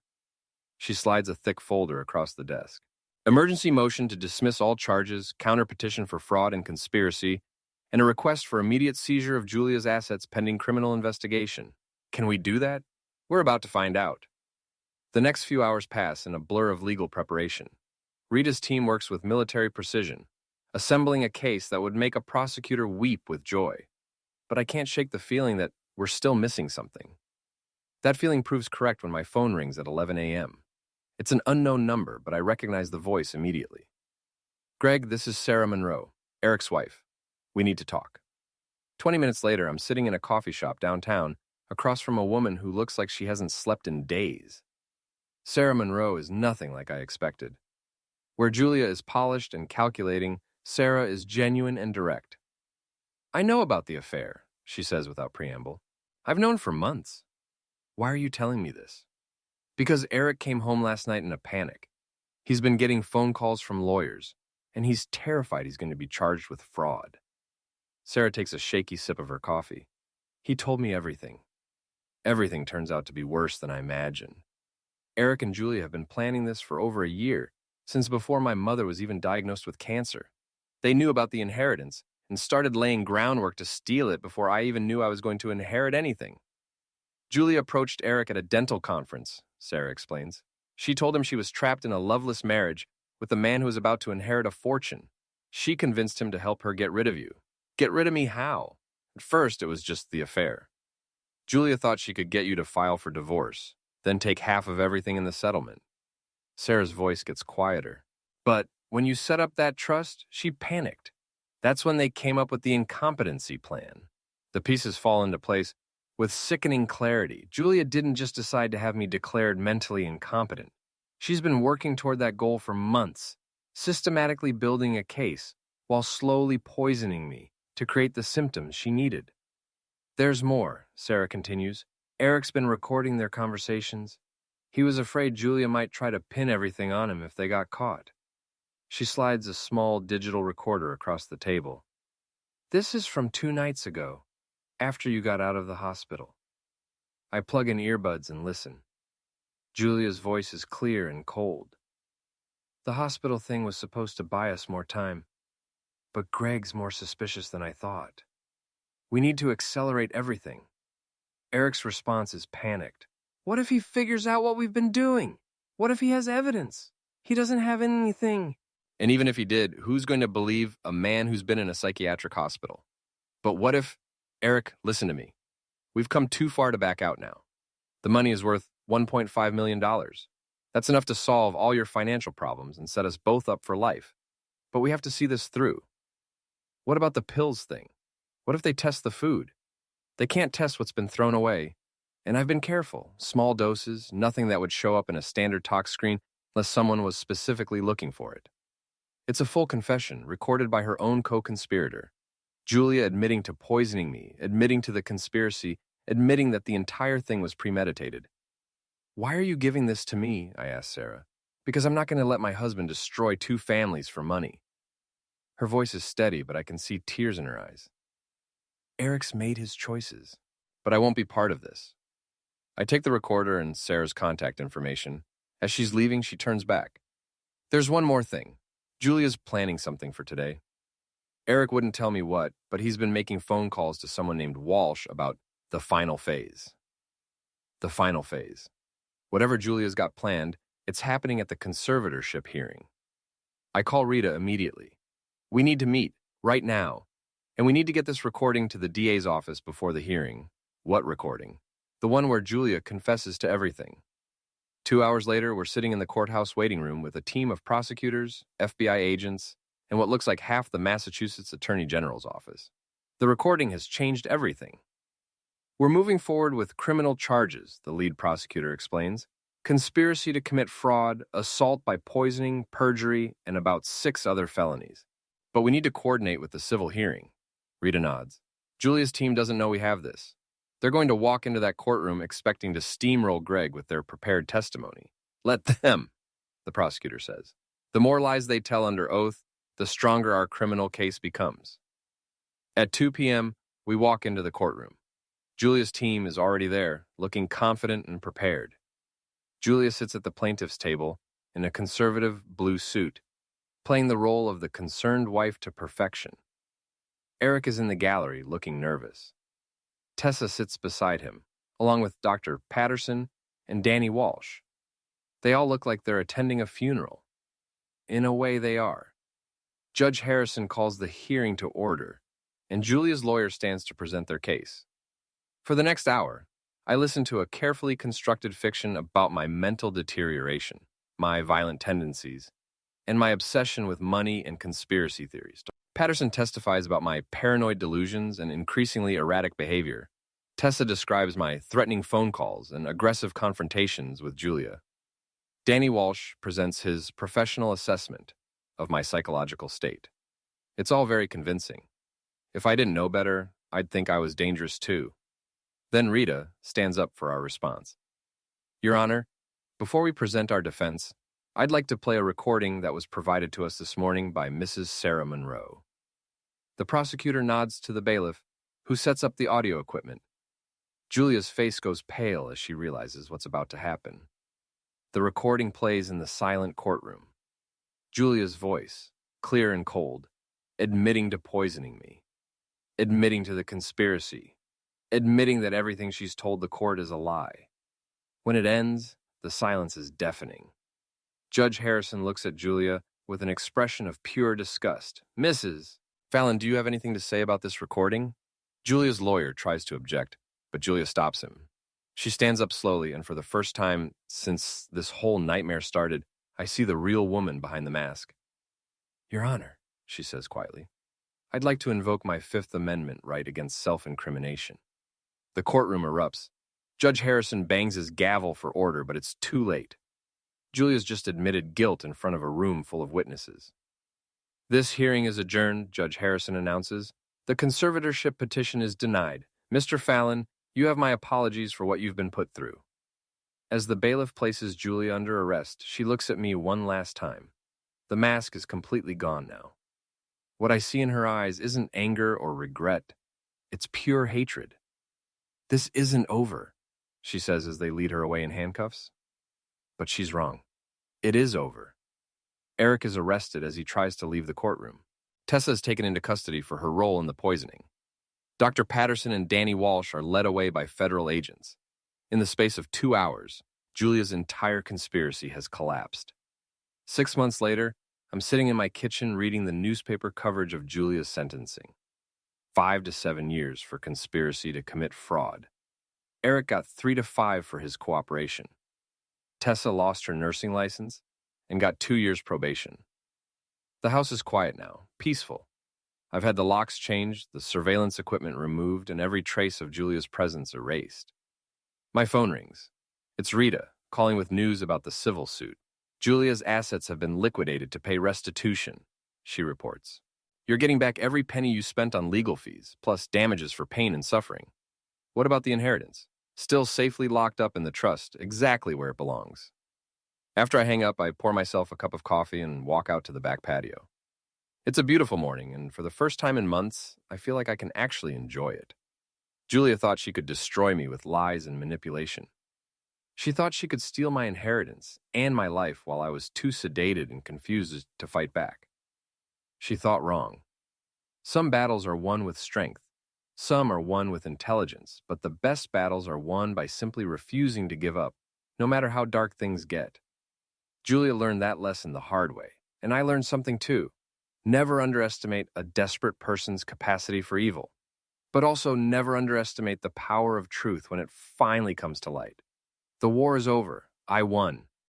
She slides a thick folder across the desk. Emergency motion to dismiss all charges, counter-petition for fraud and conspiracy, and a request for immediate seizure of Julia's assets pending criminal investigation. Can we do that? We're about to find out. The next few hours pass in a blur of legal preparation. Rita's team works with military precision, assembling a case that would make a prosecutor weep with joy. But I can't shake the feeling that we're still missing something. That feeling proves correct when my phone rings at 11 a.m. It's an unknown number, but I recognize the voice immediately. Greg, this is Sarah Monroe, Eric's wife. We need to talk. 20 minutes later, I'm sitting in a coffee shop downtown across from a woman who looks like she hasn't slept in days. Sarah Monroe is nothing like I expected. Where Julia is polished and calculating, Sarah is genuine and direct. I know about the affair, she says without preamble. I've known for months. Why are you telling me this? Because Eric came home last night in a panic. He's been getting phone calls from lawyers, and he's terrified he's going to be charged with fraud. Sarah takes a shaky sip of her coffee. He told me everything. Everything turns out to be worse than I imagined. Eric and Julia have been planning this for over a year, since before my mother was even diagnosed with cancer. They knew about the inheritance and started laying groundwork to steal it before I even knew I was going to inherit anything. Julia approached Eric at a dental conference, Sarah explains. She told him she was trapped in a loveless marriage with a man who was about to inherit a fortune. She convinced him to help her get rid of you. Get rid of me how? At first, it was just the affair. Julia thought she could get you to file for divorce, then take half of everything in the settlement. Sarah's voice gets quieter. But when you set up that trust, she panicked. That's when they came up with the incompetency plan. The pieces fall into place with sickening clarity. Julia didn't just decide to have me declared mentally incompetent. She's been working toward that goal for months, systematically building a case while slowly poisoning me to create the symptoms she needed. There's more, Sarah continues. Eric's been recording their conversations. He was afraid Julia might try to pin everything on him if they got caught. She slides a small digital recorder across the table. This is from 2 nights ago, after you got out of the hospital. I plug in earbuds and listen. Julia's voice is clear and cold. The hospital thing was supposed to buy us more time, but Greg's more suspicious than I thought. We need to accelerate everything. Eric's response is panicked. What if he figures out what we've been doing? What if he has evidence? He doesn't have anything. And even if he did, who's going to believe a man who's been in a psychiatric hospital? But what if... Eric, listen to me. We've come too far to back out now. The money is worth $1.5 million. That's enough to solve all your financial problems and set us both up for life. But we have to see this through. What about the pills thing? What if they test the food? They can't test what's been thrown away. And I've been careful. Small doses, nothing that would show up in a standard tox screen unless someone was specifically looking for it. It's a full confession, recorded by her own co-conspirator. Julia admitting to poisoning me, admitting to the conspiracy, admitting that the entire thing was premeditated. Why are you giving this to me? I asked Sarah. Because I'm not going to let my husband destroy 2 families for money. Her voice is steady, but I can see tears in her eyes. Eric's made his choices, but I won't be part of this. I take the recorder and Sarah's contact information. As she's leaving, she turns back. There's one more thing. Julia's planning something for today. Eric wouldn't tell me what, but he's been making phone calls to someone named Walsh about the final phase. The final phase. Whatever Julia's got planned, it's happening at the conservatorship hearing. I call Rita immediately. We need to meet, right now. And we need to get this recording to the DA's office before the hearing. What recording? The one where Julia confesses to everything. 2 hours later, we're sitting in the courthouse waiting room with a team of prosecutors, FBI agents, and what looks like half the Massachusetts Attorney General's office. The recording has changed everything. We're moving forward with criminal charges, the lead prosecutor explains. Conspiracy to commit fraud, assault by poisoning, perjury, and about 6 other felonies. But we need to coordinate with the civil hearing. Rita nods. Julia's team doesn't know we have this. They're going to walk into that courtroom expecting to steamroll Greg with their prepared testimony. Let them, the prosecutor says. The more lies they tell under oath, the stronger our criminal case becomes. At 2 p.m., we walk into the courtroom. Julia's team is already there, looking confident and prepared. Julia sits at the plaintiff's table in a conservative blue suit, playing the role of the concerned wife to perfection. Eric is in the gallery, looking nervous. Tessa sits beside him, along with Dr. Patterson and Danny Walsh. They all look like they're attending a funeral. In a way, they are. Judge Harrison calls the hearing to order, and Julia's lawyer stands to present their case. For the next hour, I listen to a carefully constructed fiction about my mental deterioration, my violent tendencies, and my obsession with money and conspiracy theories. Patterson testifies about my paranoid delusions and increasingly erratic behavior. Tessa describes my threatening phone calls and aggressive confrontations with Julia. Danny Walsh presents his professional assessment of my psychological state. It's all very convincing. If I didn't know better, I'd think I was dangerous too. Then Rita stands up for our response. Your Honor, before we present our defense, I'd like to play a recording that was provided to us this morning by Mrs. Sarah Monroe. The prosecutor nods to the bailiff, who sets up the audio equipment. Julia's face goes pale as she realizes what's about to happen. The recording plays in the silent courtroom. Julia's voice, clear and cold, admitting to poisoning me, admitting to the conspiracy, admitting that everything she's told the court is a lie. When it ends, the silence is deafening. Judge Harrison looks at Julia with an expression of pure disgust. Mrs. Fallon, do you have anything to say about this recording? Julia's lawyer tries to object, but Julia stops him. She stands up slowly, and for the first time since this whole nightmare started, I see the real woman behind the mask. Your Honor, she says quietly, I'd like to invoke my Fifth Amendment right against self-incrimination. The courtroom erupts. Judge Harrison bangs his gavel for order, but it's too late. Julia's just admitted guilt in front of a room full of witnesses. This hearing is adjourned, Judge Harrison announces. The conservatorship petition is denied. Mr. Fallon, you have my apologies for what you've been put through. As the bailiff places Julia under arrest, she looks at me one last time. The mask is completely gone now. What I see in her eyes isn't anger or regret. It's pure hatred. This isn't over, she says as they lead her away in handcuffs. But she's wrong. It is over. Eric is arrested as he tries to leave the courtroom. Tessa is taken into custody for her role in the poisoning. Dr. Patterson and Danny Walsh are led away by federal agents. In the space of 2 hours, Julia's entire conspiracy has collapsed. 6 months later, I'm sitting in my kitchen reading the newspaper coverage of Julia's sentencing. 5 to 7 years for conspiracy to commit fraud. Eric got 3 to 5 for his cooperation. Tessa lost her nursing license and got 2 years probation. The house is quiet now, peaceful. I've had the locks changed, the surveillance equipment removed, and every trace of Julia's presence erased. My phone rings. It's Rita, calling with news about the civil suit. Julia's assets have been liquidated to pay restitution, she reports. You're getting back every penny you spent on legal fees, plus damages for pain and suffering. What about the inheritance? Still safely locked up in the trust, exactly where it belongs. After I hang up, I pour myself a cup of coffee and walk out to the back patio. It's a beautiful morning, and for the first time in months, I feel like I can actually enjoy it. Julia thought she could destroy me with lies and manipulation. She thought she could steal my inheritance and my life while I was too sedated and confused to fight back. She thought wrong. Some battles are won with strength. Some are won with intelligence, but the best battles are won by simply refusing to give up, no matter how dark things get. Julia learned that lesson the hard way, and I learned something too. Never underestimate a desperate person's capacity for evil, but also never underestimate the power of truth when it finally comes to light. The war is over. I won.